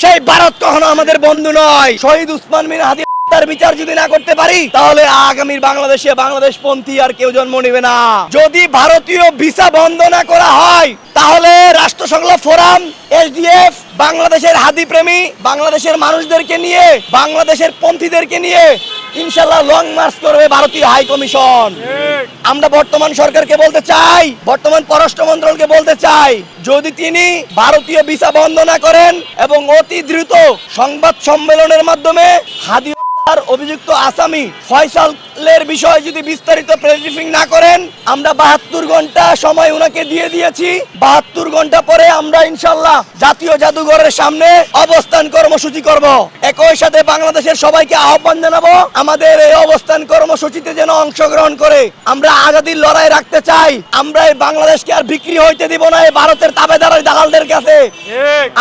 সেই ভারত কখনো আমাদের বন্ধু নয়। শহীদ উসমান বিন হাদি তার বিচার যদি না করতে পারি, তাহলে আগামীর বাংলাদেশে বাংলাদেশ পন্থী আর কেউ জন্ম নেবে না। যদি ভারতীয় ভিসা বন্ধ না করা হয়, তাহলে রাষ্ট্রসংঘ ফোরাম, এসডিএফ, বাংলাদেশের হাদি প্রেমী, বাংলাদেশের মানুষদেরকে নিয়ে, বাংলাদেশের পন্থীদেরকে নিয়ে ইনশাআল্লাহ লং মার্চ করবে ভারতীয় হাই কমিশন। আমরা বর্তমান সরকারকে বলতে চাই, বর্তমান পররাষ্ট্র মন্ত্রণালয়কে বলতে চাই, যদি তিনি ভারতীয় ভিসা বন্ধ না করেন এবং অতি দ্রুত সংবাদ সম্মেলনের মাধ্যমে হাদি অভিযুক্ত আসামি ফয়সালের বিষয়ে যদি বিস্তারিত প্রেস ব্রিফিং না করেন, আমরা 72 ঘন্টা সময় উনাকে দিয়ে দিয়েছি। 72 ঘন্টা পরে আমরা ইনশাআল্লাহ জাতীয় জাদুঘরের সামনে অবস্থান কর্মসূচি করব। একই সাথে বাংলাদেশের সবাইকে আহ্বান জানাবো, আমাদের এই অবস্থান কর্মসূচিতে যেন অংশগ্রহণ করে আমরা আজাদির লড়াই রাখতে চাই। আমরা এই বাংলাদেশকে আর বিক্রি হইতে দিব না এই ভারতের তাবেদার দালালদের কাছে।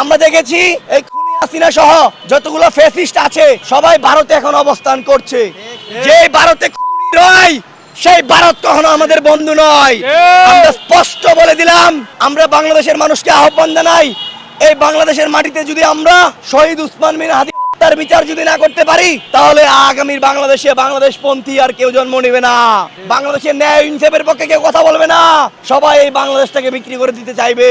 আমরা দেখেছি এই হাসিনা সহ যতগুলো ফ্যাসিস্ট আছে সবাই ভারতে এখন অবস্থান করছে। যে ভারতে খুনি রয়, সেই ভারত কখনো আমাদের বন্ধু নয়। আমরা স্পষ্ট বলে দিলাম, আমরা বাংলাদেশের মানুষকে আহ্বান জানাই, এই বাংলাদেশের মাটিতে যদি আমরা শহীদ উসমান বিন হাদি তার বিচার যদি না করতে পারি, তাহলে আগামীর বাংলাদেশে বাংলাদেশ পন্থী আর কেউ জন্ম নেবে না। বাংলাদেশের ন্যায় ইনসাফের পক্ষে কেউ কথা বলবে না, সবাই এই বাংলাদেশটাকে বিক্রি করে দিতে চাইবে।